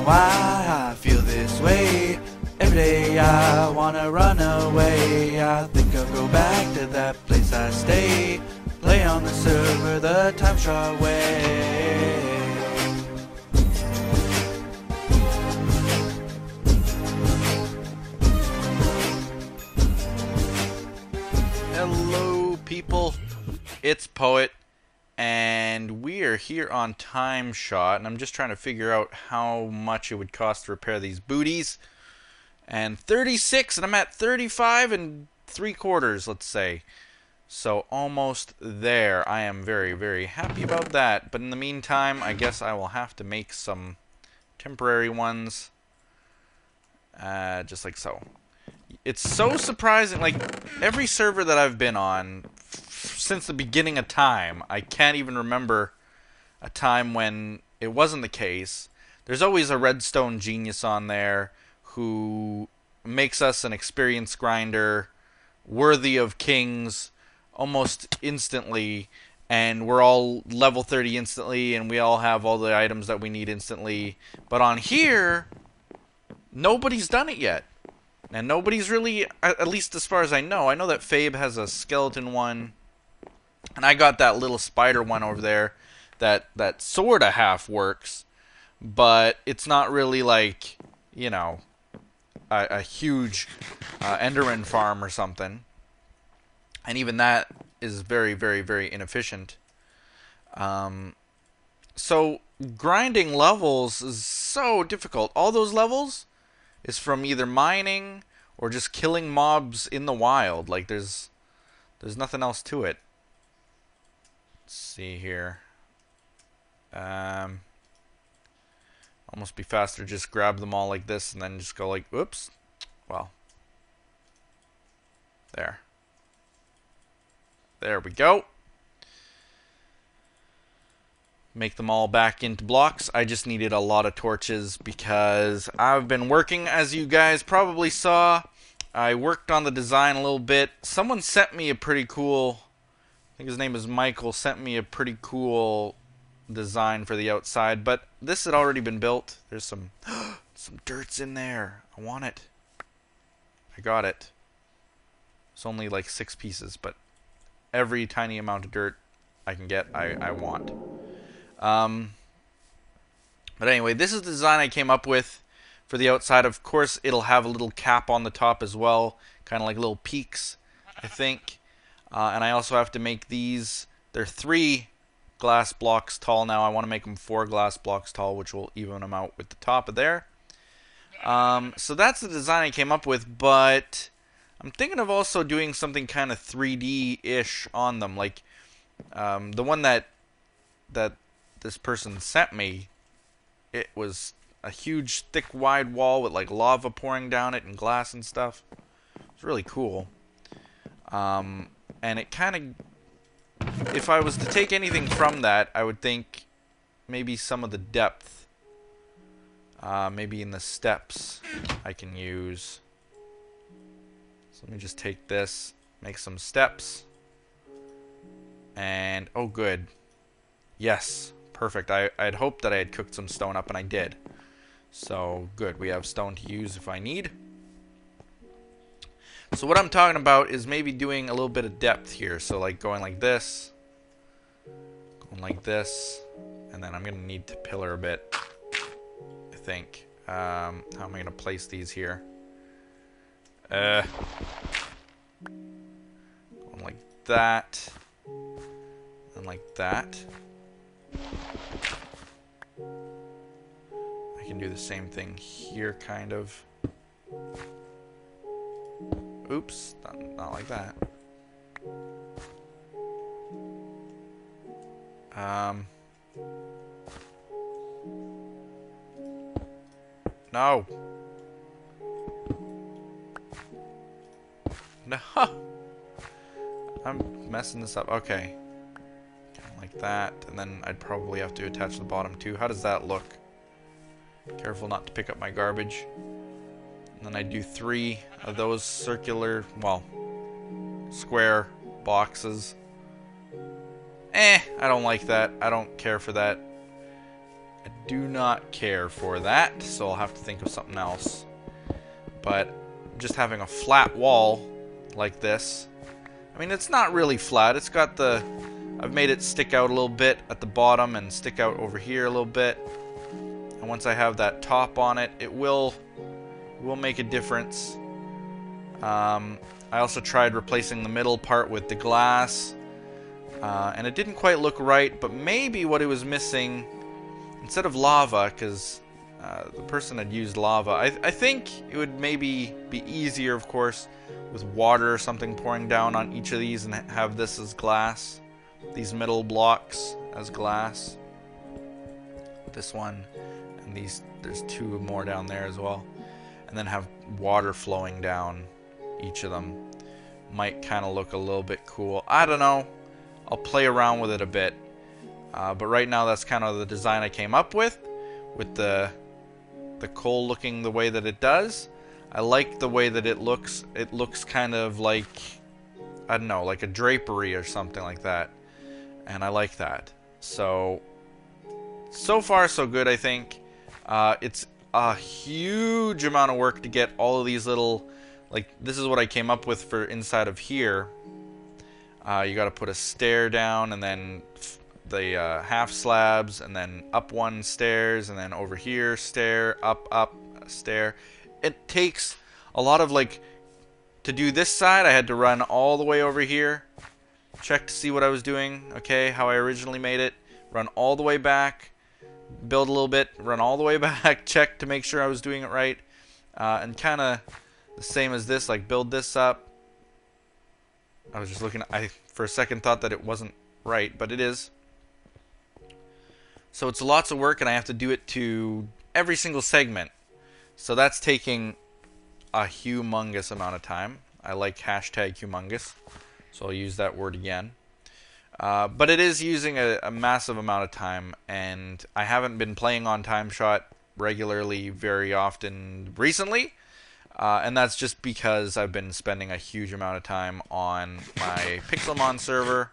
why I feel this way. Every day I wanna run away. I think I'll go back to that place I stay. Play on the server the TimeShot way. Hello people, it's Poet, and we are here on TimeShot, and I'm just trying to figure out how much it would cost to repair these booties. And 36, and I'm at 35 and 3/4, let's say. So almost there. I am very, very happy about that. But in the meantime, I guess I will have to make some temporary ones. Just like so. It's so surprising, like, every server that I've been on, since the beginning of time, I can't even remember a time when it wasn't the case. There's always a redstone genius on there who makes us an experience grinder worthy of kings almost instantly, and we're all level 30 instantly, and we all have all the items that we need instantly. But on here, nobody's done it yet. And nobody's really, at least as far as I know that Fabe has a skeleton one, and I got that little spider one over there that sorta half works, but it's not really like, you know, a huge Enderman farm or something. And even that is very, very, very inefficient. So grinding levels is so difficult. All those levels is from either mining or just killing mobs in the wild. Like there's nothing else to it. Let's see here. Almost be faster to just grab them all like this and then just go like, oops. Well. There. There we go. Make them all back into blocks. I just needed a lot of torches because I've been working, as you guys probably saw. I worked on the design a little bit. Someone sent me a pretty cool, I think his name is Michael, sent me a pretty cool design for the outside, but this had already been built. There's some dirt's in there. I want it. I got it. It's only like 6 pieces, but every tiny amount of dirt I can get, I want. But anyway, this is the design I came up with for the outside. Of course, it'll have a little cap on the top as well, kind of like little peaks, I think. And I also have to make these. They're 3 glass blocks tall now. I want to make them 4 glass blocks tall, which will even them out with the top of there. So that's the design I came up with, but I'm thinking of also doing something kind of 3D-ish on them, like the one that this person sent me. It was a huge, thick, wide wall with like lava pouring down it and glass and stuff. It's really cool. And it kind of, if I was to take anything from that, I would think maybe some of the depth, maybe in the steps, I can use. So let me just take this, make some steps, and oh good, yes, perfect. I'd hoped that I had cooked some stone up, and I did. So good, we have stone to use if I need. So what I'm talking about is maybe doing a little bit of depth here. So like going like this, going like this, and then I'm gonna need to pillar a bit, I think. How am I gonna place these here? Going like that, and like that. I can do the same thing here, kind of. Oops, not like that. No. No. I'm messing this up. Okay. Like that, and then I'd probably have to attach the bottom too. How does that look? Careful not to pick up my garbage. And then I do 3 of those circular, well, square boxes. I don't like that. I don't care for that. I do not care for that, so I'll have to think of something else. But just having a flat wall like this, I mean, it's not really flat. It's got the, I've made it stick out a little bit at the bottom and stick out over here a little bit. And once I have that top on it, it will make a difference. I also tried replacing the middle part with the glass, and it didn't quite look right, but maybe what it was missing, instead of lava, because the person had used lava, I think it would maybe be easier, of course, with water or something pouring down on each of these and have this as glass, these middle blocks as glass, this one, and these, there's two more down there as well, and then have water flowing down each of them. Might kind of look a little bit cool. I don't know. I'll play around with it a bit. But right now that's kind of the design I came up with the coal looking the way that it does. I like the way that it looks. It looks kind of like, I don't know, like a drapery or something like that. And I like that. So far so good, I think. It's a huge amount of work to get all of these little, like, this is what I came up with for inside of here. You got to put a stair down, and then the half slabs, and then up one stairs, and then over here stair, up stair. It takes a lot of, like, to do this side I had to run all the way over here, check to see what I was doing, okay, how I originally made it, run all the way back, build a little bit, run all the way back, check to make sure I was doing it right, and kind of the same as this, like build this up. I was just looking, I for a second thought that it wasn't right, but it is. So it's lots of work, and I have to do it to every single segment. So that's taking a humongous amount of time. I like hashtag humongous, so I'll use that word again. But it is using a massive amount of time, and I haven't been playing on TimeShot regularly very often recently. And that's just because I've been spending a huge amount of time on my Pixelmon server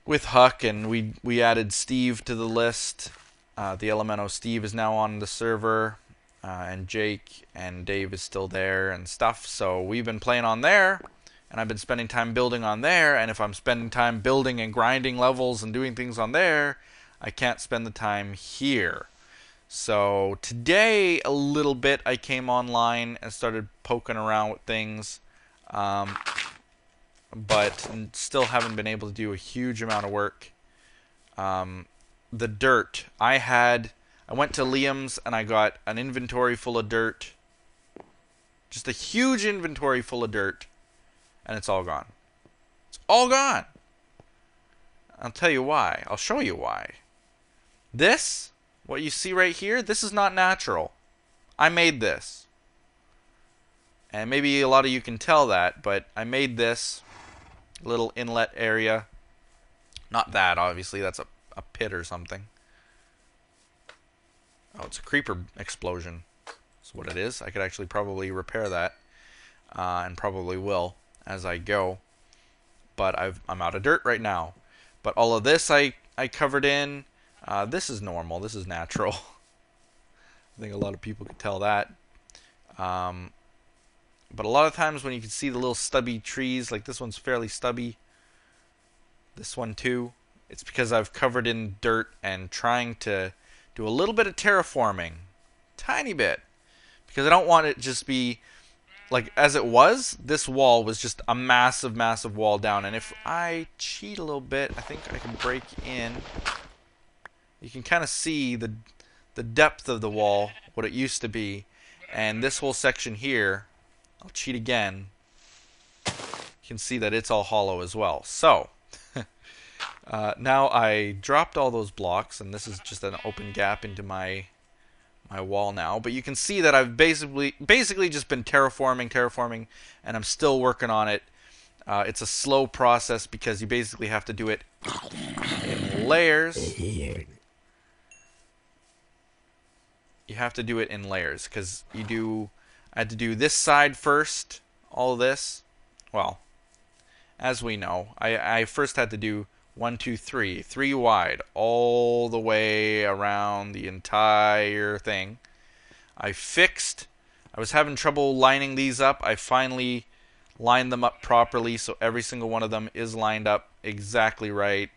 with Huck, and we added Steve to the list. The Elemento Steve is now on the server, and Jake and Dave is still there and stuff. So we've been playing on there, and I've been spending time building on there. And if I'm spending time building and grinding levels and doing things on there, I can't spend the time here. So today, a little bit, I came online and started poking around with things, but still haven't been able to do a huge amount of work. The dirt, I went to Liam's and I got an inventory full of dirt, just a huge inventory full of dirt, and it's all gone. It's all gone. I'll tell you why. I'll show you why. This, what you see right here, this is not natural. I made this. And maybe a lot of you can tell that, but I made this little inlet area. Not that, obviously. That's a pit or something. Oh, it's a creeper explosion. That's what it is. I could actually probably repair that. And probably will as I go. But I'm out of dirt right now. But all of this I covered in. This is normal. This is natural. I think a lot of people could tell that. But a lot of times when you can see the little stubby trees, like this one's fairly stubby. This one too. It's because I've covered in dirt and trying to do a little bit of terraforming. Tiny bit. Because I don't want it just be like as it was. This wall was just a massive, massive wall down. And if I cheat a little bit, I think I can break in. You can kind of see the depth of the wall, what it used to be. And this whole section here, I'll cheat again. You can see that it's all hollow as well. So, now I dropped all those blocks, and this is just an open gap into my wall now. But you can see that I've basically just been terraforming, and I'm still working on it. It's a slow process because you basically have to do it in layers. You have to do it in layers because I had to do this side first, all of this. Well, as we know, I first had to do 1, 2, 3. 3 wide. All the way around the entire thing. I was having trouble lining these up. I finally lined them up properly, so every single one of them is lined up exactly right.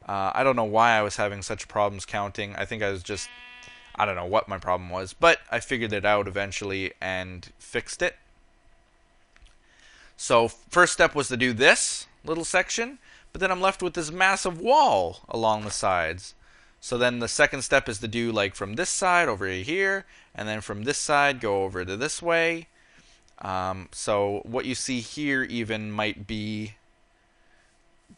I don't know why I was having such problems counting. I think I don't know what my problem was, but I figured it out eventually and fixed it. So first step was to do this little section, but then I'm left with this massive wall along the sides. So then the second step is to do like from this side over to here, and then from this side go over to this way. So what you see here even might be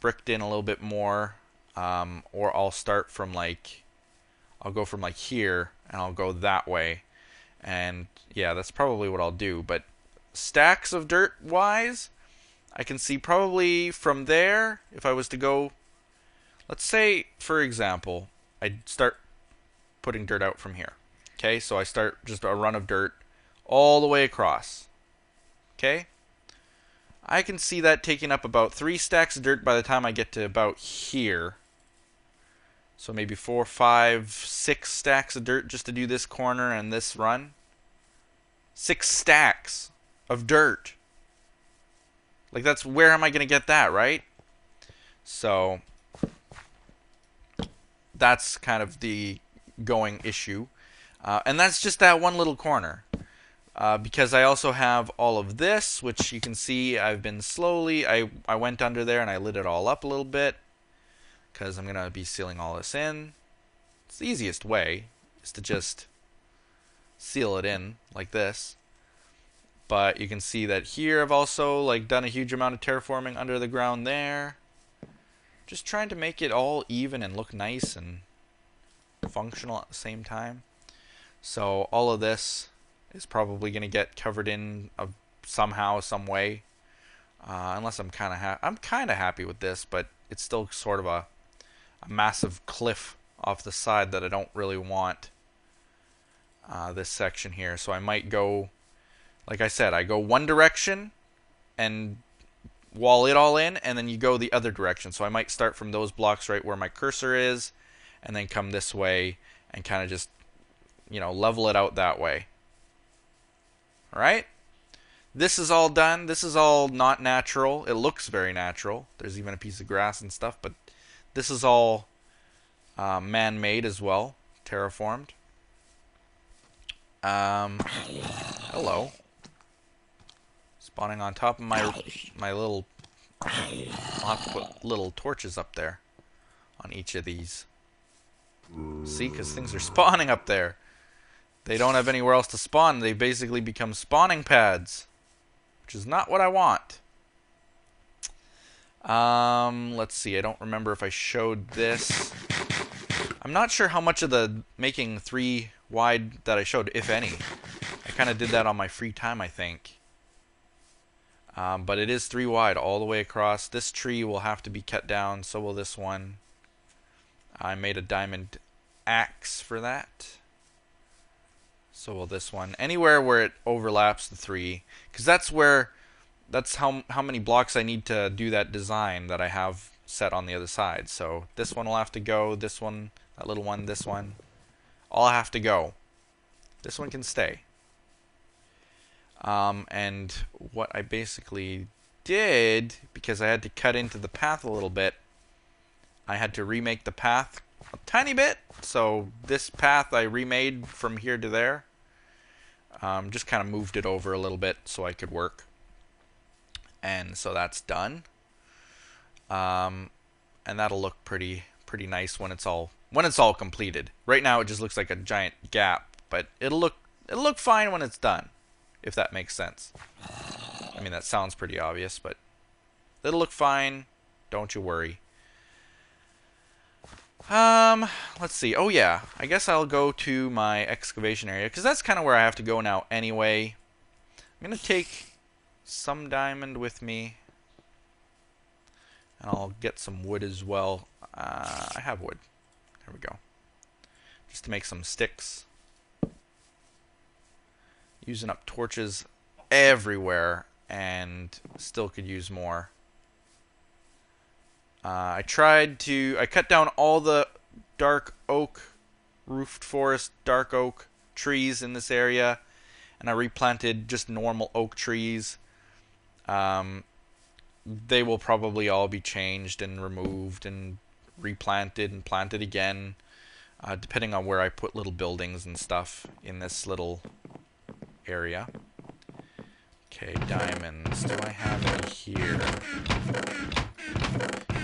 bricked in a little bit more, or I'll start from I'll go from like here and I'll go that way, and yeah, that's probably what I'll do. But stacks of dirt wise, I can see probably from there, if I was to go, let's say for example I'd start putting dirt out from here. Okay, so I start just a run of dirt all the way across. Okay, I can see that taking up about 3 stacks of dirt by the time I get to about here. So maybe 4, 5, 6 stacks of dirt just to do this corner and this run. 6 stacks of dirt. Like, that's, where am I going to get that, right? So that's kind of the going issue. And that's just that one little corner. Because I also have all of this, which you can see I've been slowly, I went under there and I lit it all up a little bit, because I'm going to be sealing all this in. It's the easiest way, is to just seal it in like this. But you can see that here I've also like done a huge amount of terraforming under the ground there. Just trying to make it all even and look nice and functional at the same time. So all of this is probably going to get covered in somehow, some way. Unless I'm kind of happy with this, but it's still sort of a massive cliff off the side that I don't really want. This section here, so I might go, like I said, I go one direction and wall it all in, and then you go the other direction. So I might start from those blocks right where my cursor is, and then come this way and kind of just, you know, level it out that way. Alright? This is all done. This is all not natural. It looks very natural. There's even a piece of grass and stuff, but this is all man-made as well, terraformed. Hello. Spawning on top of my little... I'll have to put little torches up there on each of these. See, because things are spawning up there. They don't have anywhere else to spawn. They basically become spawning pads, which is not what I want. Let's see. I don't remember if I showed this. I'm not sure how much of the making 3 wide that I showed, if any. I kind of did that on my free time, I think. But it is 3 wide all the way across. This tree will have to be cut down, so will this one. I made a diamond axe for that. So will this one. Anywhere where it overlaps the 3, because that's how many blocks I need to do that design that I have set on the other side. So this one will have to go, this one, that little one, this one. All have to go. This one can stay. And what I basically did, because I had to cut into the path a little bit, I had to remake the path a tiny bit. So this path I remade from here to there. Just kind of moved it over a little bit so I could work. And so that's done. And that'll look pretty nice when it's all completed. Right now it just looks like a giant gap, but it'll look fine when it's done, if that makes sense. I mean, that sounds pretty obvious, but it'll look fine. Don't you worry. Let's see. Oh yeah, I guess I'll go to my excavation area, because that's kind of where I have to go now anyway. I'm going to take some diamond with me, and I'll get some wood as well. I have wood. There we go. Just to make some sticks. Using up torches everywhere, and still could use more. I cut down all the dark oak, roofed forest, dark oak trees in this area, and I replanted just normal oak trees. They will probably all be changed and removed and replanted and planted again, depending on where I put little buildings and stuff in this little area. Okay, diamonds. Do I have any here?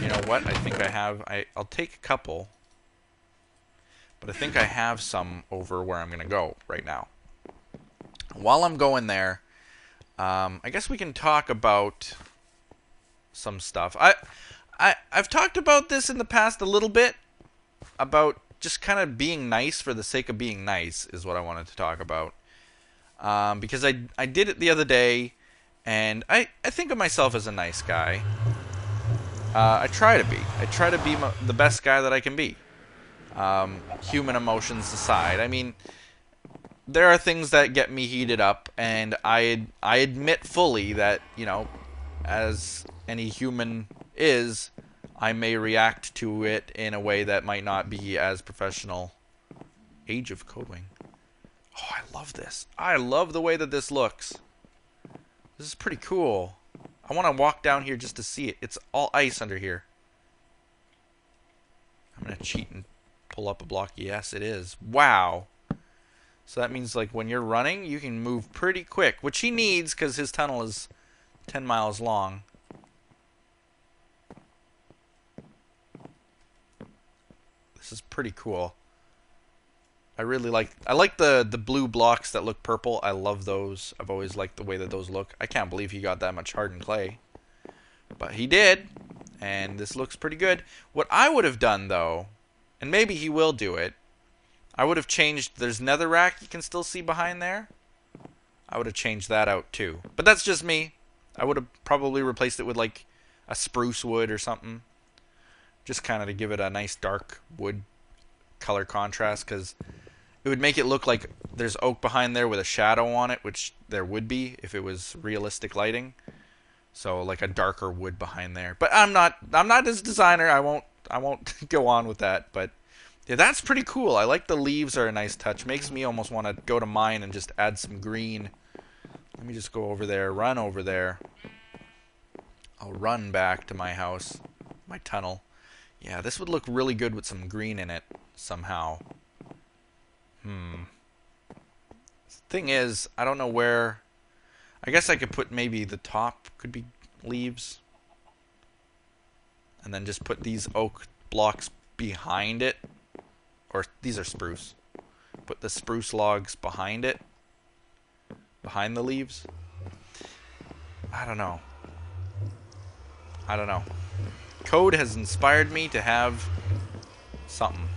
You know what? I think I have. I'll take a couple. But I think I have some over where I'm going to go right now. While I'm going there, I guess we can talk about some stuff. I've talked about this in the past a little bit. About just kind of being nice for the sake of being nice is what I wanted to talk about. Because I did it the other day, and I think of myself as a nice guy. I try to be. I try to be the best guy that I can be. Human emotions aside. I mean, there are things that get me heated up, and I admit fully that, you know, as any human is, I may react to it in a way that might not be as professional. Age of Codewing. Oh, I love this. I love the way that this looks. This is pretty cool. I want to walk down here just to see it. It's all ice under here. I'm going to cheat and pull up a block. Yes, it is. Wow. So that means, like, when you're running, you can move pretty quick, which he needs because his tunnel is 10 miles long. This is pretty cool. I like the blue blocks that look purple. I love those. I've always liked the way that those look. I can't believe he got that much hardened clay. But he did. And this looks pretty good. What I would have done, though, and maybe he will do it, I would have changed, there's netherrack you can still see behind there. I would have changed that out too. But that's just me. I would have probably replaced it with like a spruce wood or something. Just kind of to give it a nice dark wood color contrast, because it would make it look like there's oak behind there with a shadow on it, which there would be if it was realistic lighting. So like a darker wood behind there. But I'm not his designer. I won't go on with that, but yeah, that's pretty cool. I like the leaves are a nice touch. Makes me almost want to go to mine and just add some green. Let me just go over there, run over there. I'll run back to my house, my tunnel. Yeah, this would look really good with some green in it somehow. Thing is, I don't know where. I guess I could put maybe the top could be leaves. And then just put these oak blocks behind it. Or these are spruce. Put the spruce logs behind it. Behind the leaves. I don't know. I don't know. Code has inspired me to have something.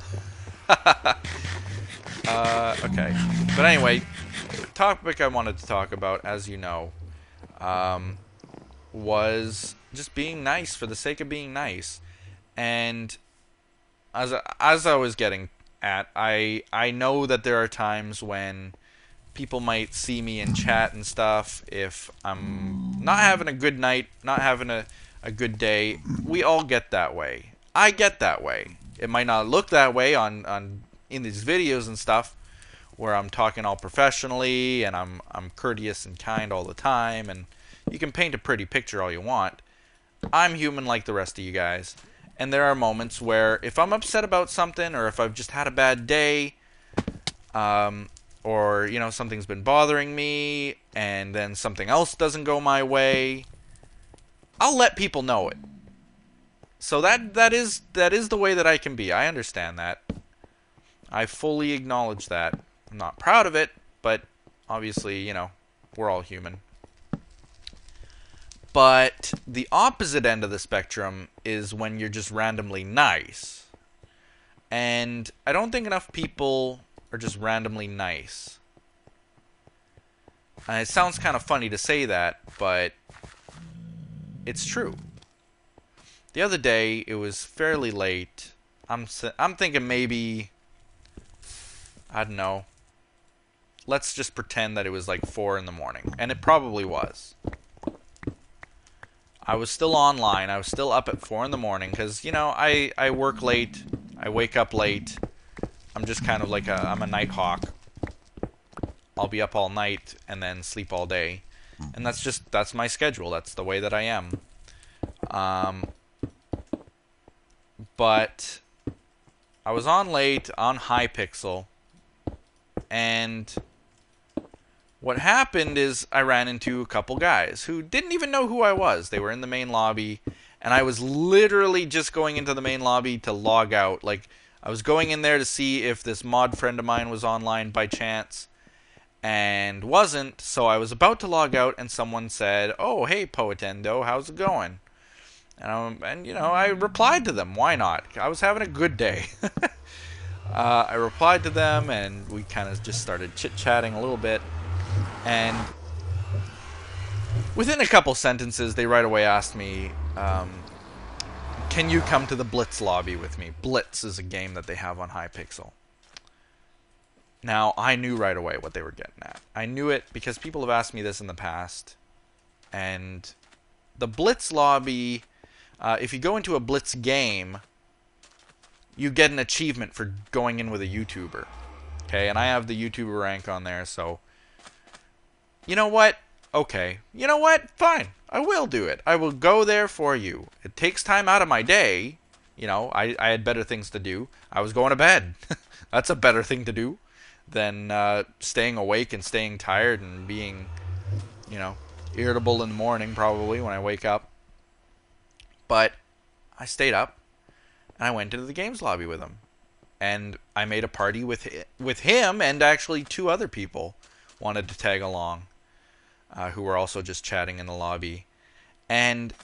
Okay. But anyway, the topic I wanted to talk about, as you know, was just being nice for the sake of being nice. And as I was getting at, I know that there are times when people might see me in chat and stuff if I'm not having a good night, not having a good day. We all get that way. I get that way. It might not look that way on in these videos and stuff where I'm talking all professionally and I'm courteous and kind all the time, and you can paint a pretty picture all you want. I'm human like the rest of you guys. And there are moments where if I'm upset about something, or if I've just had a bad day, or, you know, something's been bothering me, and then something else doesn't go my way, I'll let people know it. So that is the way that I can be. I understand that. I fully acknowledge that. I'm not proud of it, but obviously, you know, we're all human. But the opposite end of the spectrum is when you're just randomly nice. And I don't think enough people are just randomly nice. And it sounds kind of funny to say that, but it's true. The other day, it was fairly late. I'm thinking maybe, I don't know. Let's just pretend that it was like 4 in the morning. And it probably was. I was still online. I was still up at 4 in the morning because, you know, I work late. I wake up late. I'm just kind of like I'm a night hawk. I'll be up all night and then sleep all day. And that's my schedule. That's the way that I am. But I was on late on Hypixel, and what happened is I ran into a couple guys who didn't even know who I was. They were in the main lobby, and I was literally just going into the main lobby to log out. Like, I was going in there to see if this mod friend of mine was online by chance, and wasn't, so I was about to log out, and someone said, "Oh, hey, Poetendo, how's it going?" And you know, I replied to them. Why not? I was having a good day. I replied to them, and we kind of just started chit-chatting a little bit. And within a couple sentences, they right away asked me, can you come to the Blitz lobby with me? Blitz is a game that they have on Hypixel. Now, I knew right away what they were getting at. I knew it because people have asked me this in the past. And the Blitz lobby, if you go into a Blitz game, you get an achievement for going in with a YouTuber. Okay, and I have the YouTuber rank on there, so... You know what? Okay. You know what? Fine. I will do it. I will go there for you. It takes time out of my day. You know, I had better things to do. I was going to bed. That's a better thing to do than staying awake and staying tired and being, you know, irritable in the morning probably when I wake up. But I stayed up and I went into the games lobby with him. And I made a party with him, and actually 2 other people wanted to tag along. Who were also just chatting in the lobby. And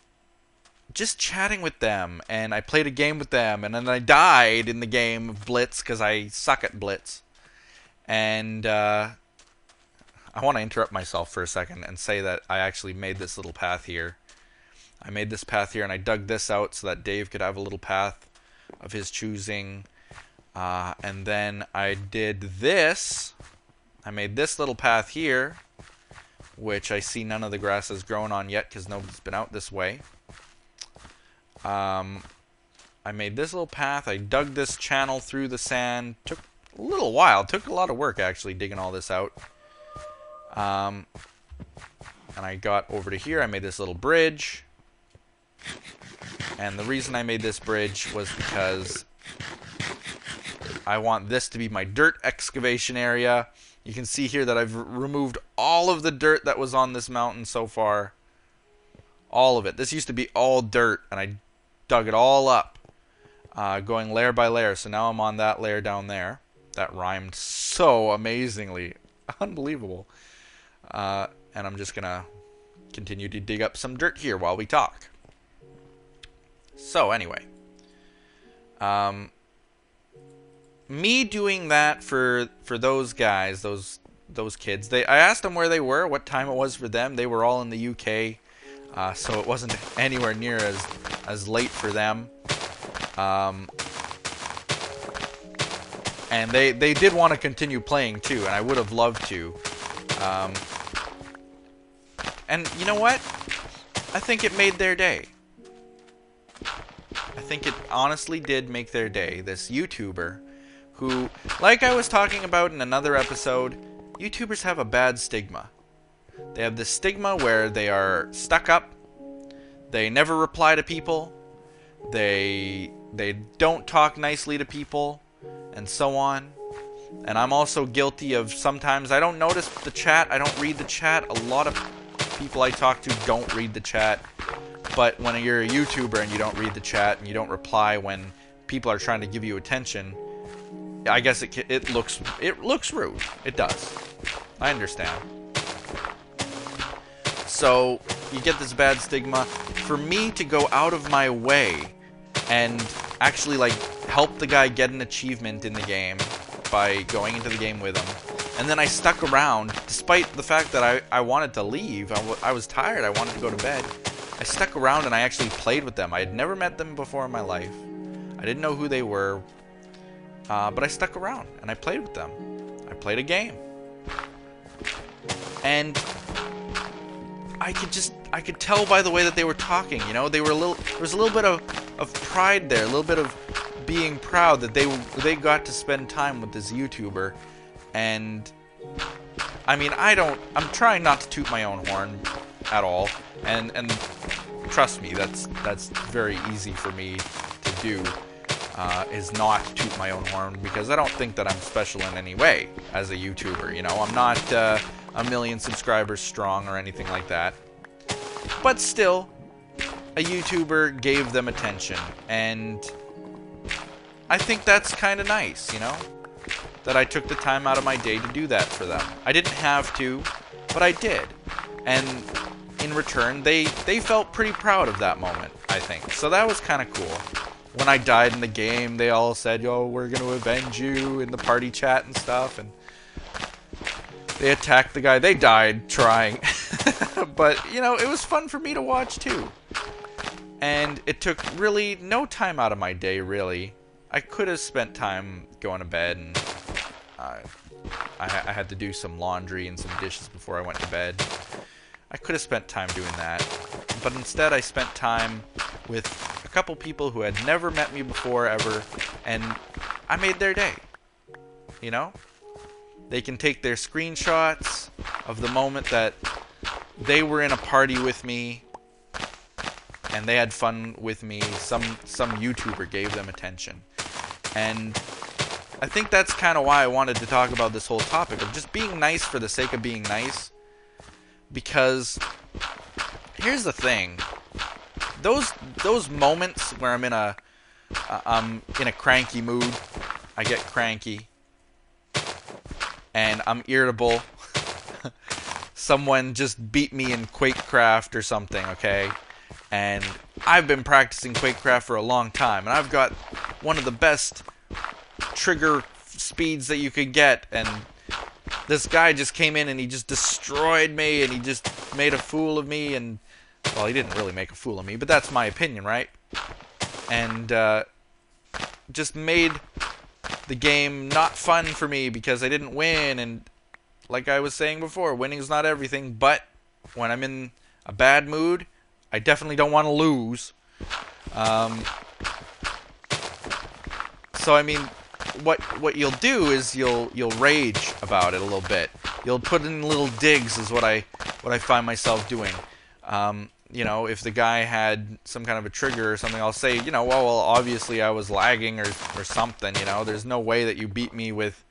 just chatting with them, and I played a game with them, and then I died in the game of Blitz because I suck at Blitz. And I want to interrupt myself for a second and say that I actually made this little path here. I made this path here, and I dug this out so that Dave could have a little path of his choosing. And then I did this. I made this little path here, which I see none of the grass has grown on yet because nobody's been out this way. I made this little path. I dug this channel through the sand. Took a little while. Took a lot of work, actually, digging all this out. And I got over to here. I made this little bridge. And the reason I made this bridge was because I want this to be my dirt excavation area. You can see here that I've removed all of the dirt that was on this mountain so far. All of it. This used to be all dirt, and I dug it all up, going layer by layer. So now I'm on that layer down there. That rhymed so amazingly. Unbelievable. And I'm just going to continue to dig up some dirt here while we talk. So anyway. Me doing that for those guys, those kids. I asked them where they were, what time it was for them. They were all in the UK, so it wasn't anywhere near as late for them. And they did want to continue playing too, and I would have loved to. And you know what? I think it made their day. I think it honestly did make their day. This YouTuber who, like I was talking about in another episode, YouTubers have a bad stigma. They have this stigma where they are stuck up, they never reply to people, they don't talk nicely to people, and so on. And I'm also guilty of sometimes I don't notice the chat, I don't read the chat. A lot of people I talk to don't read the chat. But when you're a YouTuber and you don't read the chat and you don't reply when people are trying to give you attention, I guess it looks rude. It does. I understand. So you get this bad stigma. For me to go out of my way and actually like help the guy get an achievement in the game by going into the game with him, and then I stuck around despite the fact that I wanted to leave. I was tired. I wanted to go to bed. I stuck around and I actually played with them. I had never met them before in my life. I didn't know who they were. But I stuck around and I played with them. I played a game. And I I could tell by the way that they were talking, you know, there was a little bit of pride there, a little bit of being proud that they got to spend time with this YouTuber. And I mean, I'm trying not to toot my own horn at all, and trust me, that's very easy for me to do, is not toot my own horn, because I don't think that I'm special in any way as a YouTuber, you know. I'm not a million subscribers strong or anything like that. But still, a YouTuber gave them attention, and I think that's kind of nice, you know? That I took the time out of my day to do that for them. I didn't have to, but I did. And in return, they felt pretty proud of that moment, I think. So that was kind of cool. When I died in the game, they all said, "Yo, we're going to avenge you," in the party chat and stuff, and they attacked the guy. They died trying. But, you know, it was fun for me to watch, too. And it took really no time out of my day, really. I could have spent time going to bed, and I had to do some laundry and some dishes before I went to bed. I could have spent time doing that. But instead, I spent time with a couple people who had never met me before, ever, and I made their day. You know? They can take their screenshots of the moment that they were in a party with me and they had fun with me. Some YouTuber gave them attention. And I think that's kind of why I wanted to talk about this whole topic of just being nice for the sake of being nice. Because here's the thing. Those moments where I'm in a cranky mood, I get cranky, and I'm irritable. Someone just beat me in Quakecraft or something, okay? And I've been practicing Quakecraft for a long time, and I've got one of the best trigger speeds that you could get, and this guy just came in and he just destroyed me, and he just made a fool of me, and, well, he didn't really make a fool of me, but that's my opinion, right? And just made the game not fun for me because I didn't win. And like I was saying before, winning is not everything, but when I'm in a bad mood, I definitely don't want to lose. So I mean, what you'll do is you'll rage about it a little bit. You'll put in little digs, is what I find myself doing. You know, if the guy had some kind of a trigger or something, I'll say, you know, well, obviously I was lagging or something, you know. There's no way that you beat me with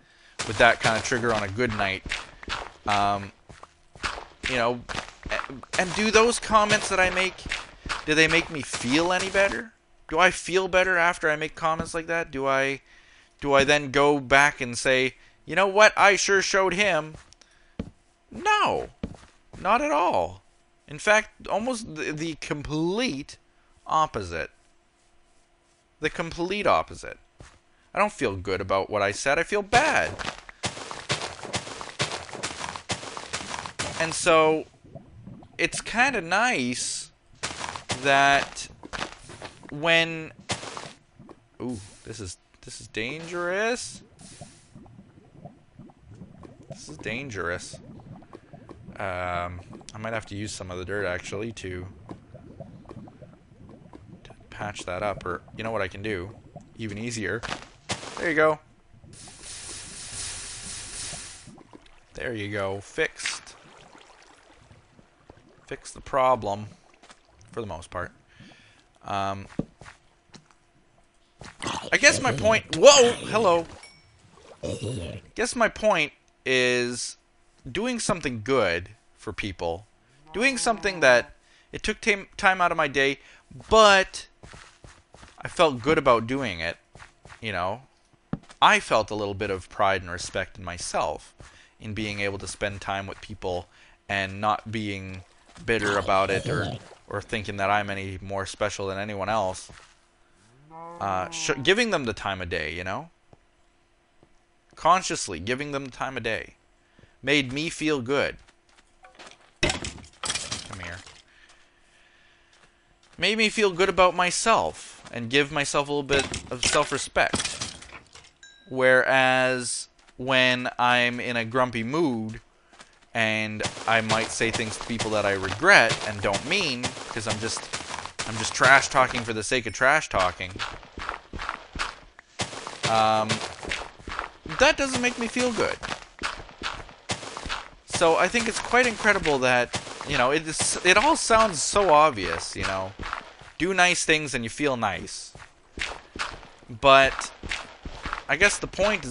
that kind of trigger on a good night. You know, and do those comments that I make, do they make me feel any better? Do I feel better after I make comments like that? Do I then go back and say, you know what, I sure showed him? No, not at all. In fact, almost the complete opposite. The complete opposite. I don't feel good about what I said. I feel bad. And so, it's kind of nice that when... Ooh, this is dangerous. This is dangerous. I might have to use some of the dirt, actually, to patch that up. Or, you know what I can do? Even easier. There you go. There you go. Fixed. Fix the problem. For the most part. I guess my point... Whoa! Hello! I guess my point is doing something good for people. Doing something that it took time out of my day, but I felt good about doing it. You know? I felt a little bit of pride and respect in myself in being able to spend time with people and not being bitter about it or thinking that I'm any more special than anyone else. Giving them the time of day, you know? Consciously giving them the time of day made me feel good. Come here. Made me feel good about myself and give myself a little bit of self-respect. Whereas when I'm in a grumpy mood and I might say things to people that I regret and don't mean, because I'm just trash talking for the sake of trash talking. That doesn't make me feel good. So I think it's quite incredible that, you know, it all sounds so obvious, you know. Do nice things and you feel nice. But I guess the point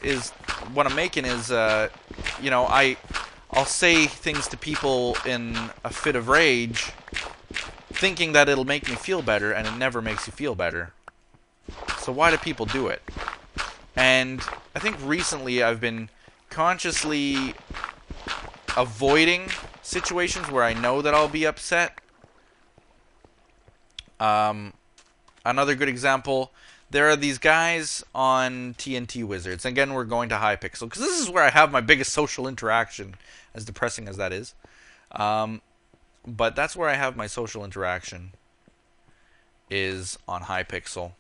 is what I'm making is, you know, I'll say things to people in a fit of rage, thinking that it'll make me feel better, and it never makes you feel better. So why do people do it? And I think recently I've been consciously avoiding situations where I know that I'll be upset. Another good example, there are these guys on TNT Wizards. Again, we're going to Hypixel, because this is where I have my biggest social interaction, as depressing as that is. But that's where I have my social interaction, is on Hypixel.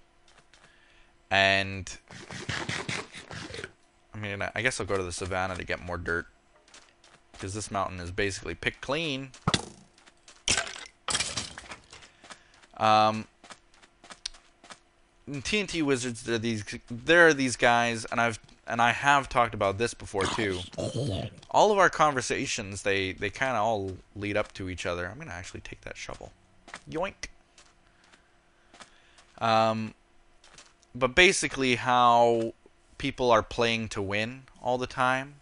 And I mean, I guess I'll go to the savannah to get more dirt, because this mountain is basically picked clean. In TNT Wizards, there are these guys, and I have talked about this before too. All of our conversations, they kind of all lead up to each other. I'm gonna actually take that shovel. Yoink. But basically, how people are playing to win all the time,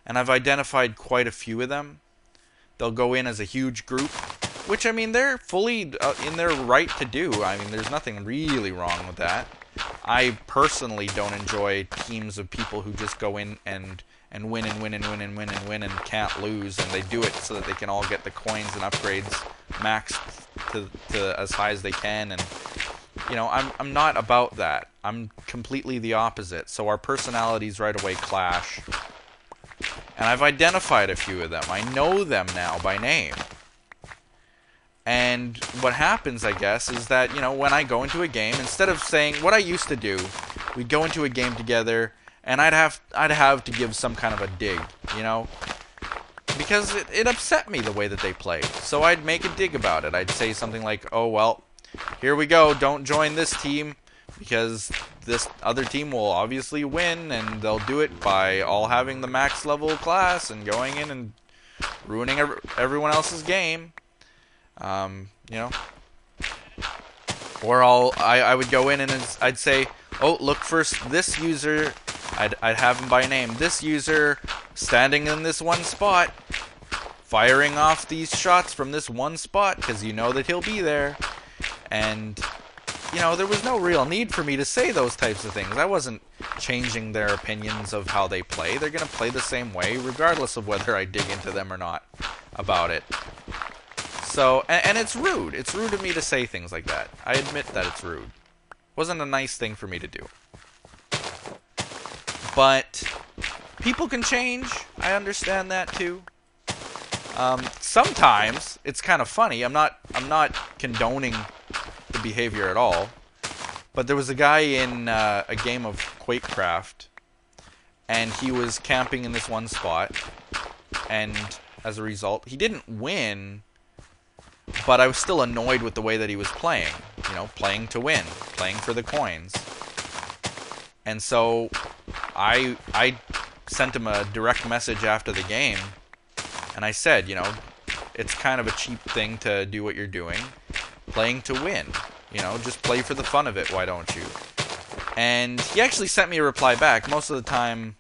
and I've identified quite a few of them. They'll go in as a huge group, which, I mean, they're fully in their right to do. I mean, there's nothing really wrong with that. I personally don't enjoy teams of people who just go in and win and win and win and win and win and can't lose, and they do it so that they can all get the coins and upgrades maxed to as high as they can. And you know, I'm not about that. I'm completely the opposite. So our personalities right away clash. And I've identified a few of them. I know them now by name. And what happens, I guess, is that, you know, when I go into a game, instead of saying what I used to do, we'd go into a game together, and I'd have to give some kind of a dig, you know, because it upset me the way that they played. So I'd make a dig about it. I'd say something like, "Oh well, here we go. Don't join this team, because this other team will obviously win, and they'll do it by all having the max level class and going in and ruining everyone else's game." You know, or I would go in and I'd say, "Oh, look for this user." I'd have him by name. This user standing in this one spot, firing off these shots from this one spot, because you know that he'll be there. And you know, there was no real need for me to say those types of things. I wasn't changing their opinions of how they play. They're gonna play the same way, regardless of whether I dig into them or not about it. So, and it's rude. It's rude of me to say things like that. I admit that it's rude. Wasn't a nice thing for me to do. But people can change. I understand that too. Sometimes it's kind of funny. I'm not condoning the behavior at all. But there was a guy in a game of Quakecraft, and he was camping in this one spot, and as a result, he didn't win. But I was still annoyed with the way that he was playing. You know, playing to win, playing for the coins. And so I sent him a direct message after the game, and I said, you know, it's kind of a cheap thing to do what you're doing, playing to win. You know, just play for the fun of it, why don't you? And he actually sent me a reply back. Most of the time,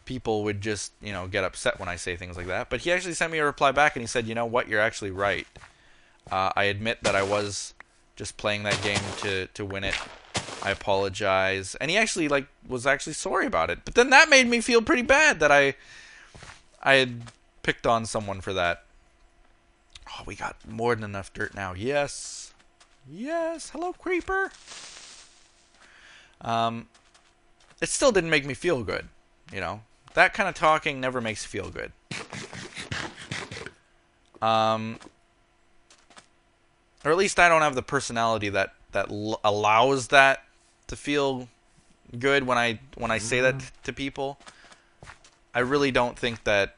people would just, you know, get upset when I say things like that. But he actually sent me a reply back, and he said, "You know what, you're actually right. I admit that I was just playing that game to win it. I apologize." And he actually was actually sorry about it. But then that made me feel pretty bad that I had picked on someone for that. Oh, we got more than enough dirt now. Yes. Yes. Hello, creeper. It still didn't make me feel good, you know. That kind of talking never makes you feel good. Or at least I don't have the personality that allows that to feel good when I say that to people. I really don't think that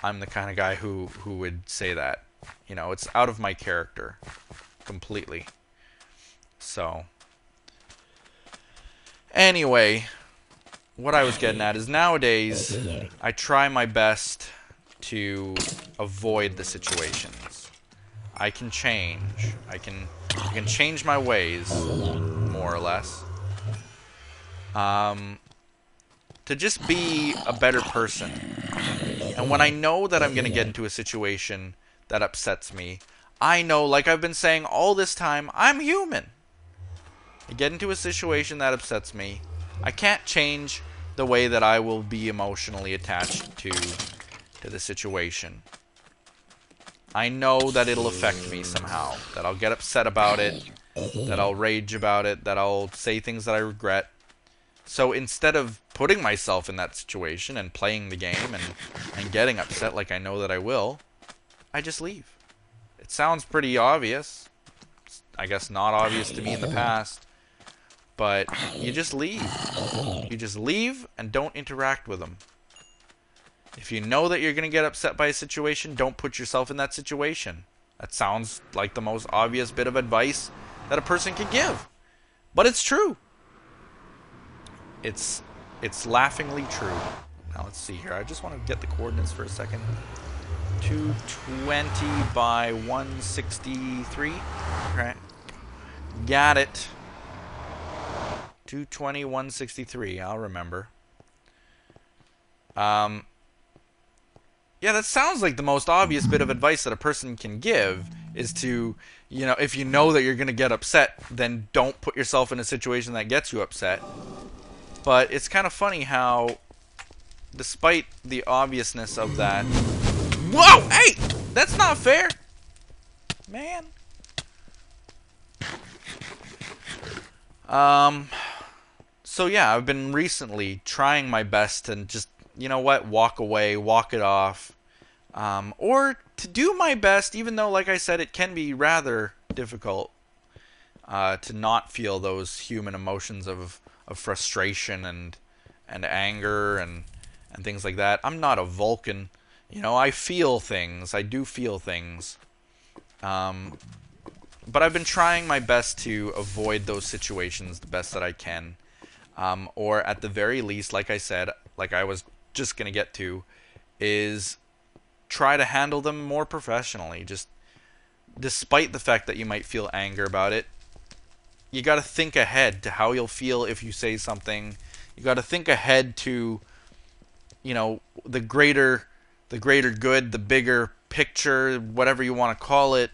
I'm the kind of guy who would say that. You know, it's out of my character completely. So, anyway, what I was getting at is nowadays I try my best to avoid the situations. I can change. I can change my ways, more or less. To just be a better person. And when I know that I'm going to get into a situation that upsets me, I know, like I've been saying all this time, I'm human. I get into a situation that upsets me. I can't change the way that I will be emotionally attached to the situation. I know that it'll affect me somehow. That I'll get upset about it. That I'll rage about it. That I'll say things that I regret. So instead of putting myself in that situation and playing the game and getting upset like I know that I will, I just leave. It sounds pretty obvious. I guess not obvious to me in the past. But you just leave. You just leave and don't interact with them. If you know that you're going to get upset by a situation, don't put yourself in that situation. That sounds like the most obvious bit of advice that a person can give. But it's true. It's laughingly true. Now let's see here. I just want to get the coordinates for a second. 220 by 163. Okay. Got it. 220, 163. I'll remember. Yeah, that sounds like the most obvious bit of advice that a person can give is to, you know, if you know that you're going to get upset, then don't put yourself in a situation that gets you upset. But it's kind of funny how, despite the obviousness of that... Whoa! Hey! That's not fair! Man. So yeah, I've been recently trying my best to just, you know what, walk away, walk it off. Or to do my best, even though, like I said, it can be rather difficult to not feel those human emotions of frustration and anger and things like that. I'm not a Vulcan. You know, I feel things. I do feel things. But I've been trying my best to avoid those situations the best that I can. Or at the very least, like I said, like I was just going to get to, is try to handle them more professionally. Just despite the fact that you might feel anger about it, you got to think ahead to how you'll feel if you say something. You got to think ahead to, you know, the greater good, the bigger picture, whatever you want to call it,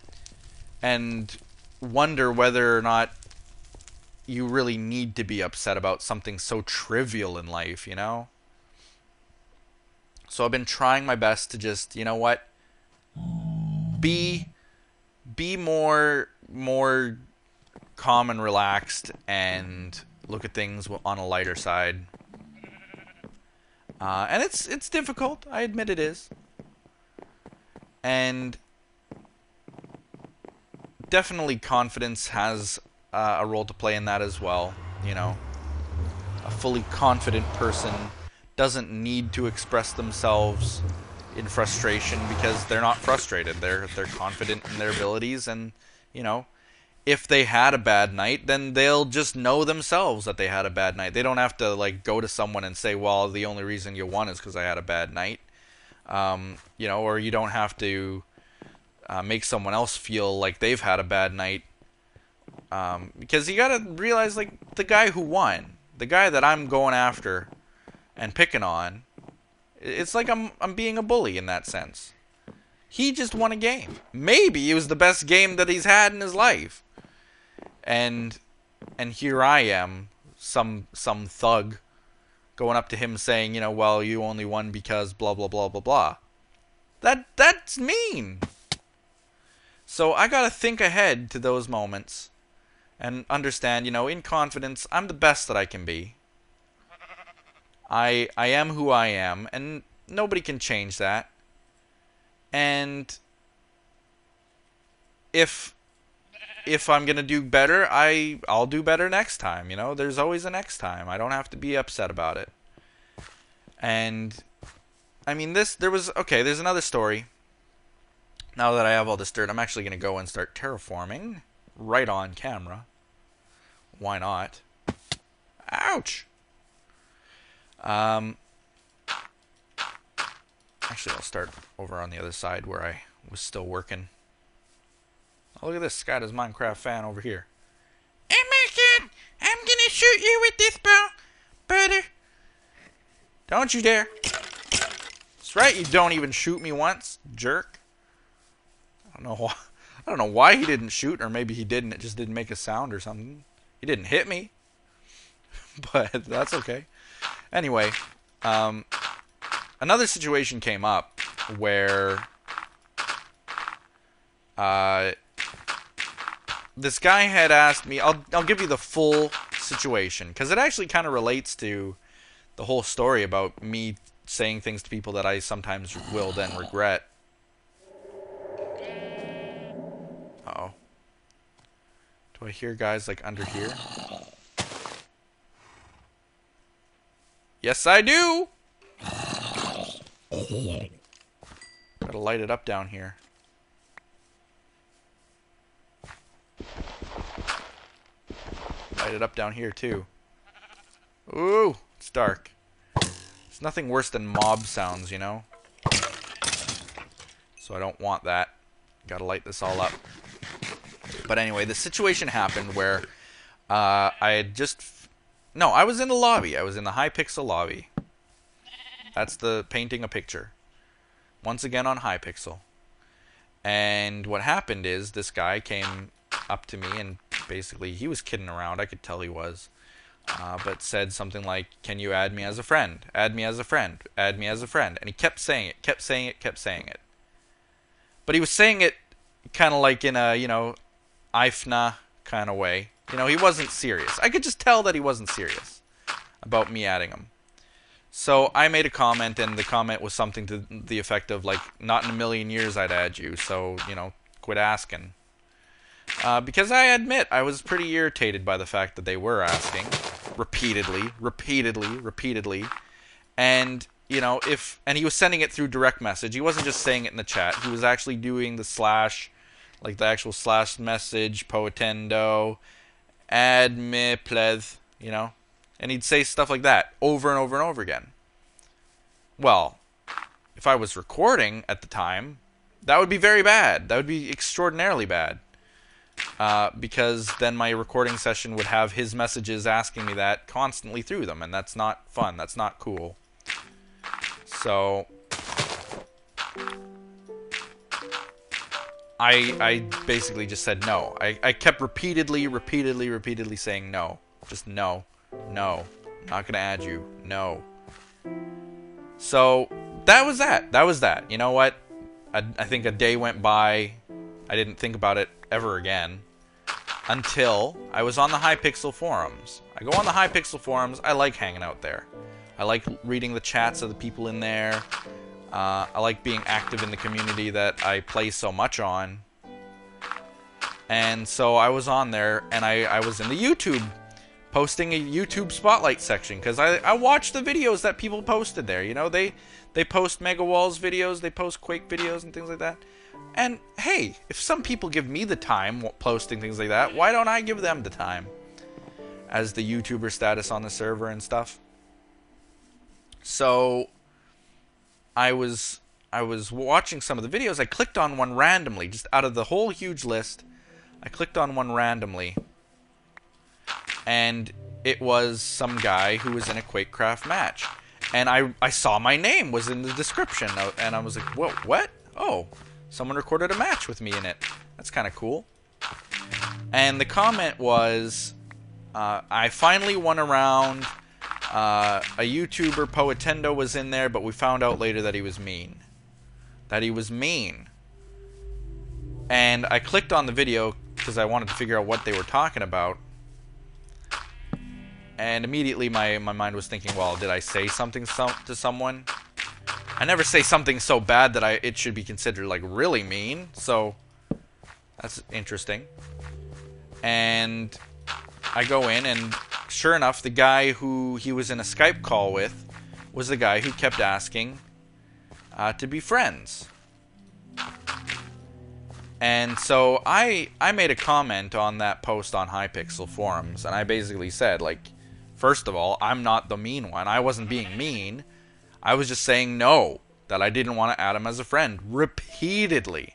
and wonder whether or not you really need to be upset about something so trivial in life, you know? So I've been trying my best to just, you know what, be more calm and relaxed and look at things on a lighter side. And it's difficult. I admit it is. And definitely confidence has a role to play in that as well. You know, a fully confident person doesn't need to express themselves in frustration because they're not frustrated. They're confident in their abilities, and you know, if they had a bad night, then they'll just know themselves that they had a bad night. They don't have to like go to someone and say, "Well, the only reason you won is because I had a bad night." You know, or you don't have to make someone else feel like they've had a bad night. Because you gotta realize, like, the guy who won, the guy that I'm going after and picking on, it's like I'm being a bully in that sense. He just won a game. Maybe it was the best game that he's had in his life. And here I am, some thug, going up to him saying, you know, well, you only won because blah blah blah blah blah. That's mean. So I gotta think ahead to those moments and understand, you know, in confidence, I'm the best that I can be. I am who I am, and nobody can change that. And if I'm gonna do better, I'll do better next time. You know, there's always a next time. I don't have to be upset about it. And I mean, there's another story. Now that I have all this dirt, I'm actually going to go and start terraforming right on camera. Why not? Ouch! Actually, I'll start over on the other side where I was still working. Oh, look at this. Scott is Minecraft fan over here. Hey, my kid! I'm gonna shoot you with this bow, butter. Don't you dare. That's right, you don't even shoot me once, jerk. I don't know why he didn't shoot, or maybe he didn't. It just didn't make a sound or something. He didn't hit me, but that's okay. Anyway, another situation came up where this guy had asked me. I'll give you the full situation because it actually kind of relates to the whole story about me saying things to people that I sometimes will then regret. Uh-oh. Do I hear guys like under here? Yes, I do! Gotta light it up down here. Light it up down here, too. Ooh, it's dark. It's nothing worse than mob sounds, you know? So I don't want that. Gotta light this all up. But anyway, the situation happened where I had just... No, I was in the lobby. I was in the Hypixel lobby. That's the painting a picture. Once again on Hypixel. And what happened is this guy came up to me and basically he was kidding around. I could tell he was. But said something like, "Can you add me as a friend? Add me as a friend. Add me as a friend." And he kept saying it, kept saying it, kept saying it. But he was saying it kind of like in a, you know, IFNA kind of way. You know, he wasn't serious. I could just tell that he wasn't serious about me adding him. So I made a comment, and the comment was something to the effect of, like, "Not in a million years I'd add you, so, you know, quit asking." Because I admit, I was pretty irritated by the fact that they were asking repeatedly. And, you know, and he was sending it through direct message. He wasn't just saying it in the chat. He was actually doing the slash, like the actual slash message, poetendo, add me, pleth, you know? And he'd say stuff like that over and over and over again. Well, if I was recording at the time, that would be very bad. That would be extraordinarily bad. Because then my recording session would have his messages asking me that constantly through them, and that's not fun. That's not cool. So I basically just said no. I kept repeatedly saying no. Just no. No. I'm not gonna add you. No. So that was that. That was that. You know what? I think a day went by. I didn't think about it ever again until I was on the Hypixel forums. I go on the Hypixel forums. I like hanging out there. I like reading the chats of the people in there. I like being active in the community that I play so much on. And so I was on there, and I was in the YouTube, posting a YouTube spotlight section, because I watch the videos that people posted there. You know, they post Mega Walls videos, they post Quake videos and things like that. And hey, if some people give me the time posting things like that, why don't I give them the time as the YouTuber status on the server and stuff? So I was watching some of the videos. I clicked on one randomly, just out of the whole huge list. I clicked on one randomly, and it was some guy who was in a Quakecraft match. And I saw my name was in the description, and I was like, what? Oh, someone recorded a match with me in it. That's kind of cool. And the comment was, I finally won a round. A YouTuber, Poetendo, was in there, but we found out later that he was mean. That he was mean. And I clicked on the video because I wanted to figure out what they were talking about. And immediately my mind was thinking, well, did I say something to someone? I never say something so bad that it should be considered like really mean. So that's interesting. And I go in, and sure enough, the guy who he was in a Skype call with was the guy who kept asking to be friends. And so I made a comment on that post on Hypixel forums, and I basically said, like, first of all, I'm not the mean one. I wasn't being mean. I was just saying no, that I didn't want to add him as a friend repeatedly.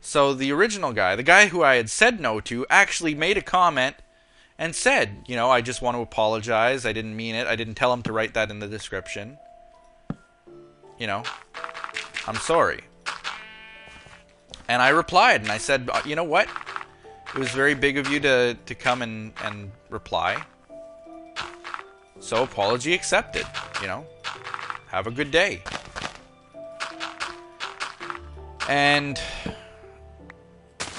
So the original guy, the guy who I had said no to, actually made a comment and said, you know, I just want to apologize. I didn't mean it. I didn't tell him to write that in the description. You know, I'm sorry. And I replied, and I said, you know what? It was very big of you to come and reply. So, apology accepted, you know. Have a good day. And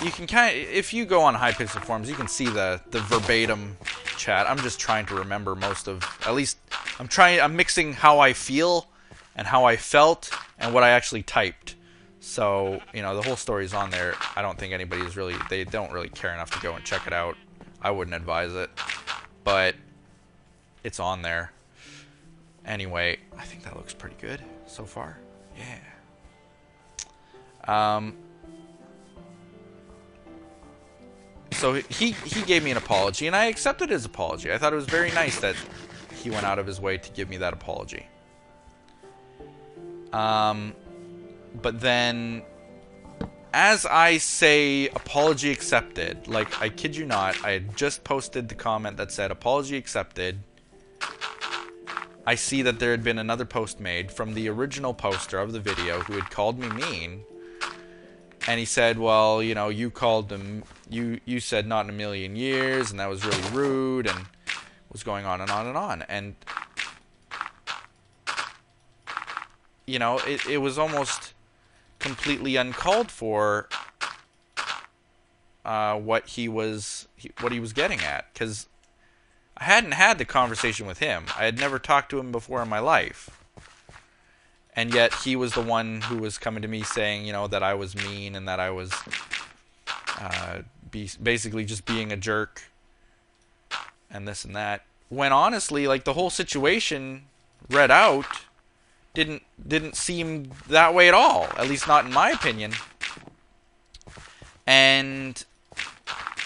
you can kind of, if you go on Hypixel forums, you can see the verbatim chat. I'm just trying to remember most of, at least, I'm mixing how I feel and how I felt and what I actually typed. So, you know, the whole story's on there. I don't think anybody's really, they don't really care enough to go and check it out. I wouldn't advise it. But it's on there. Anyway, I think that looks pretty good so far. Yeah. So he gave me an apology, and I accepted his apology. I thought it was very nice that he went out of his way to give me that apology. But then, as I say, apology accepted, like, I kid you not, I had just posted the comment that said, apology accepted. I see that there had been another post made from the original poster of the video who had called me mean. And he said, well, you know, you called him, you said not in a million years, and that was really rude, and was going on and on and on. And, you know, it was almost completely uncalled for what he was getting at, because I hadn't had the conversation with him. I had never talked to him before in my life, and yet he was the one who was coming to me saying, you know, that I was mean and that I was basically just being a jerk and this and that, when honestly, like, the whole situation read out didn't seem that way at all, at least not in my opinion. And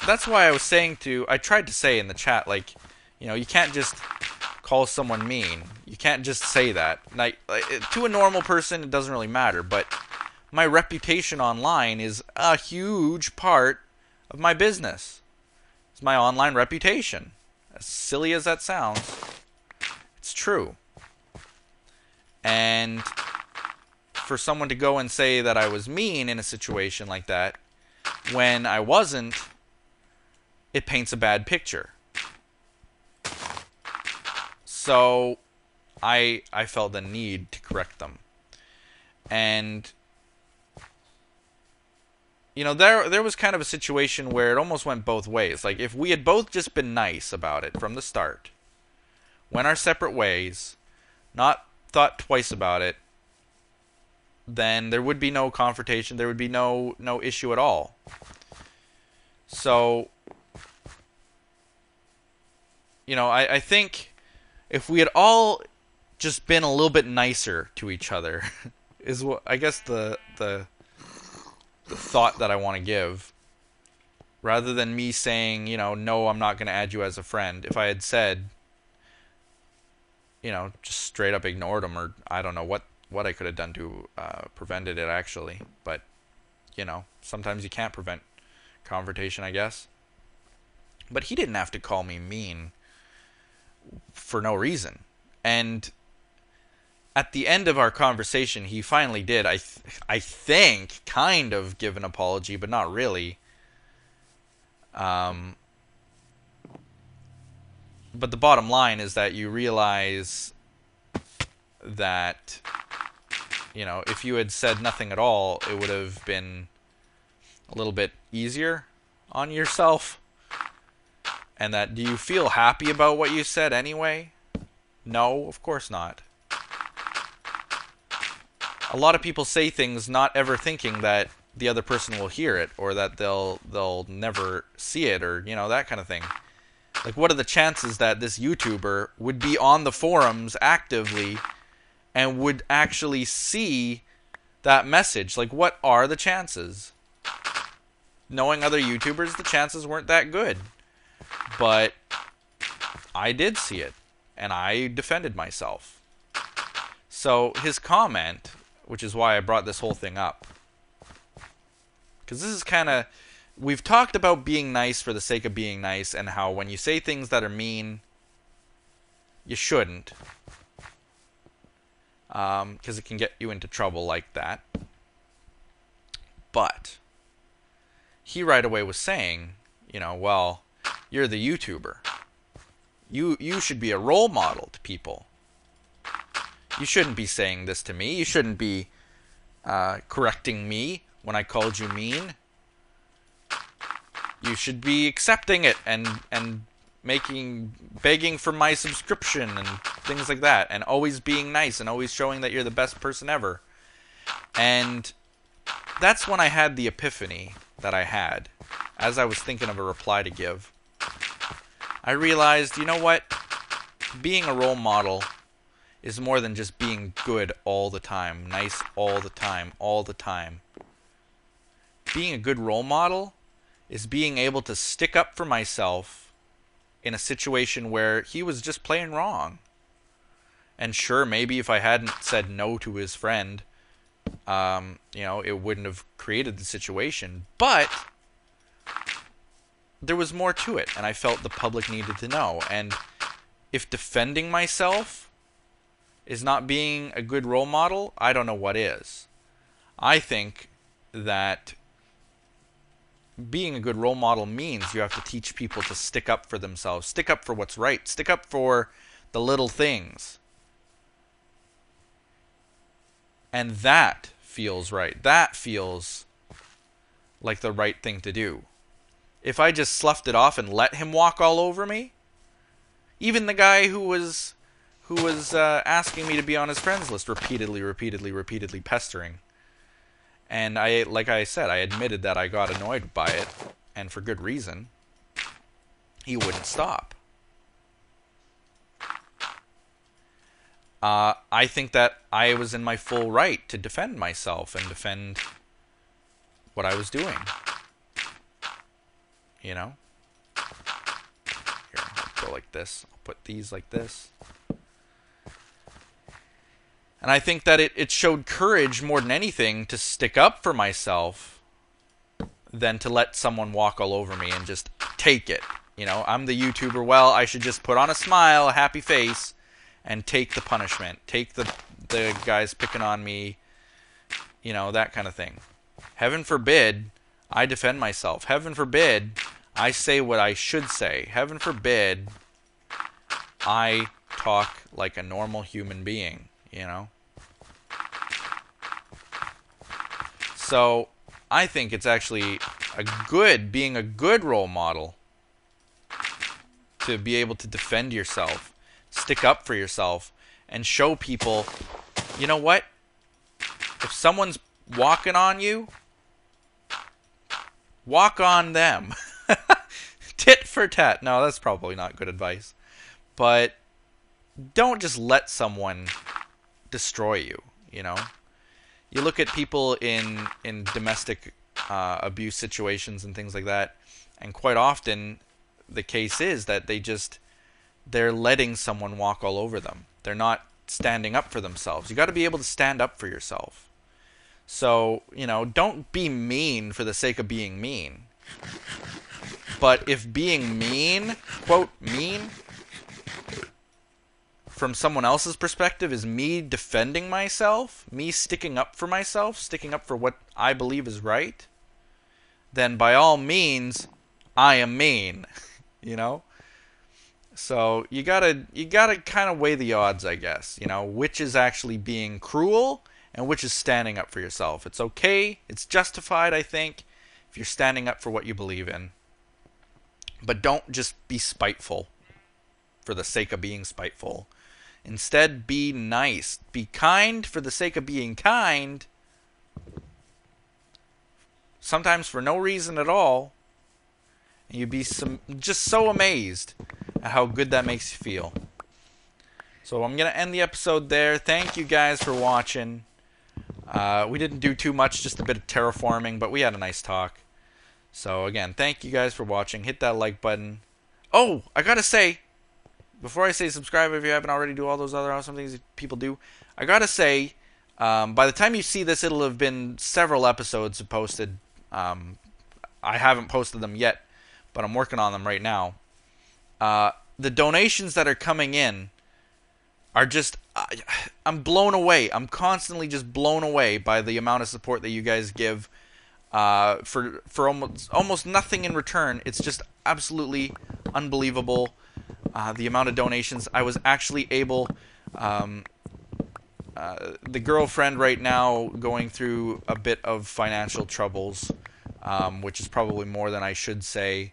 that's why I tried to say in the chat, like, you know, you can't just call someone mean. You can't just say that. Like, to a normal person, it doesn't really matter, but my reputation online is a huge part of my business. It's my online reputation. As silly as that sounds, it's true. And for someone to go and say that I was mean in a situation like that, when I wasn't, it paints a bad picture. So I felt the need to correct them. And, you know, there was kind of a situation where it almost went both ways. Like, if we had both just been nice about it from the start, went our separate ways, not thought twice about it, then there would be no confrontation, there would be no issue at all. So, you know, I think if we had all just been a little bit nicer to each other is what I guess the thought that I want to give, rather than me saying, you know, no, I'm not going to add you as a friend. If I had said, you know, just straight up ignored him, or I don't know what I could have done to prevented it, actually. But, you know, sometimes you can't prevent confrontation, I guess. But he didn't have to call me mean for no reason. And at the end of our conversation, he finally did, I think, kind of give an apology, but not really. But the bottom line is that you realize that, you know, if you had said nothing at all, it would have been a little bit easier on yourself. And that, do you feel happy about what you said anyway? No, of course not. A lot of people say things not ever thinking that the other person will hear it, or that they'll never see it, or, you know, that kind of thing. Like, what are the chances that this YouTuber would be on the forums actively and would actually see that message. Like, what are the chances? Knowing other YouTubers, the chances weren't that good. But I did see it, and I defended myself. So his comment, which is why I brought this whole thing up, because this is kind of, we've talked about being nice for the sake of being nice, and how when you say things that are mean, you shouldn't, because it can get you into trouble like that. But he right away was saying, you know, well, you're the YouTuber. You should be a role model to people. You shouldn't be saying this to me. You shouldn't be correcting me when I called you mean. You should be accepting it and begging for my subscription and things like that, and always being nice and always showing that you're the best person ever. And that's when I had the epiphany that I had as I was thinking of a reply to give. I realized, you know what? Being a role model is more than just being good all the time, nice all the time, all the time. Being a good role model is being able to stick up for myself in a situation where he was just playing wrong. And sure, maybe if I hadn't said no to his friend, you know, it wouldn't have created the situation. But there was more to it, and I felt the public needed to know. And if defending myself is not being a good role model, I don't know what is. I think that being a good role model means you have to teach people to stick up for themselves, stick up for what's right, stick up for the little things. And that feels right. That feels like the right thing to do. If I just sloughed it off and let him walk all over me, even the guy who was asking me to be on his friends list repeatedly pestering. And like I said, I admitted that I got annoyed by it, and for good reason. He wouldn't stop. I think that I was in my full right to defend myself and defend what I was doing. You know? Here, I'll go like this. I'll put these like this. And I think that it showed courage more than anything to stick up for myself than to let someone walk all over me and just take it. You know, I'm the YouTuber. Well, I should just put on a smile, a happy face, and take the punishment. Take the guys picking on me, you know, that kind of thing. Heaven forbid I defend myself. Heaven forbid I say what I should say. Heaven forbid I talk like a normal human being, you know? So I think it's actually being a good role model to be able to defend yourself, stick up for yourself, and show people, you know what? If someone's walking on you, walk on them. Tit for tat. No, that's probably not good advice. But don't just let someone destroy you, you know? You look at people in domestic abuse situations and things like that, and quite often the case is that they're letting someone walk all over them. They're not standing up for themselves. You got to be able to stand up for yourself. So, you know, don't be mean for the sake of being mean. But if being mean, quote, mean, from someone else's perspective is me defending myself, me sticking up for myself, sticking up for what I believe is right, then by all means, I am mean, you know? So you gotta kind of weigh the odds, I guess, you know, which is actually being cruel and which is standing up for yourself. It's okay, it's justified, I think, if you're standing up for what you believe in. But don't just be spiteful for the sake of being spiteful. Instead, be nice. Be kind for the sake of being kind. Sometimes for no reason at all. And you'd be just so amazed at how good that makes you feel. So I'm going to end the episode there. Thank you guys for watching. We didn't do too much, just a bit of terraforming, but we had a nice talk. So again, thank you guys for watching. Hit that like button. Oh, I gotta say, before I say subscribe, if you haven't already, do all those other awesome things that people do, I gotta say, by the time you see this, it'll have been several episodes posted. I haven't posted them yet, but I'm working on them right now. The donations that are coming in are just, I'm blown away. I'm constantly just blown away by the amount of support that you guys give. For almost nothing in return. It's just absolutely unbelievable, the amount of donations. I was actually able, the girlfriend right now going through a bit of financial troubles, which is probably more than I should say,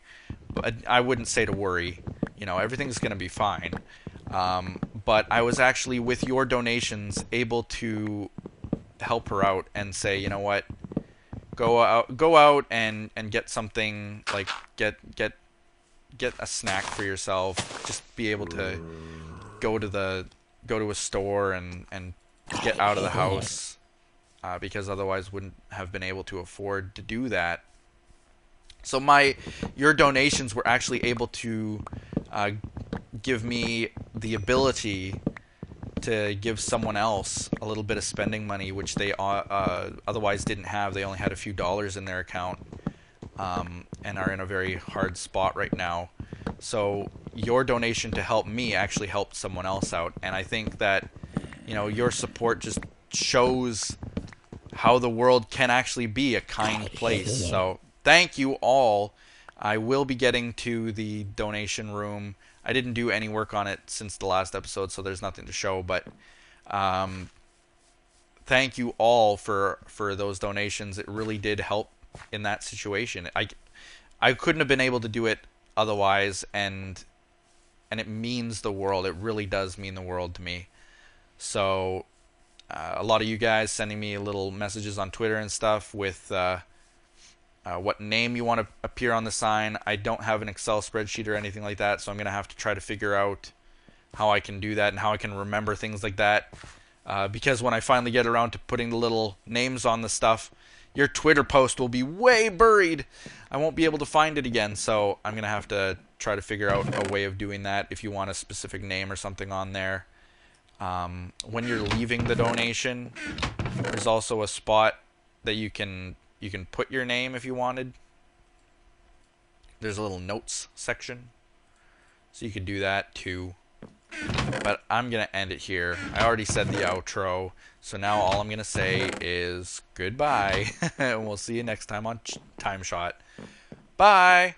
but I wouldn't say to worry. You know, everything's going to be fine. But I was actually, with your donations, able to help her out and say, you know what, go out and get something, like get a snack for yourself. Just be able to go to a store and get out of the house, because otherwise wouldn't have been able to afford to do that. So your donations were actually able to give me the ability to give someone else a little bit of spending money, which they otherwise didn't have. They only had a few dollars in their account, and are in a very hard spot right now. So your donation to help me actually helped someone else out, and I think that, you know, your support just shows how the world can actually be a kind place. So thank you all. I will be getting to the donation room. I didn't do any work on it since the last episode, so there's nothing to show, but thank you all for those donations. It really did help in that situation. I couldn't have been able to do it otherwise, and it means the world. It really does mean the world to me. So a lot of you guys sending me little messages on Twitter and stuff with what name you want to appear on the sign. I don't have an Excel spreadsheet or anything like that, so I'm going to have to try to figure out how I can do that and how I can remember things like that. Because when I finally get around to putting the little names on the stuff, your Twitter post will be way buried. I won't be able to find it again, so I'm going to have to try to figure out a way of doing that if you want a specific name or something on there. When you're leaving the donation, there's also a spot that you can put your name if you wanted. There's a little notes section, so you could do that too. But I'm going to end it here. I already said the outro, so now all I'm going to say is goodbye, and we'll see you next time on TimeShot. Bye!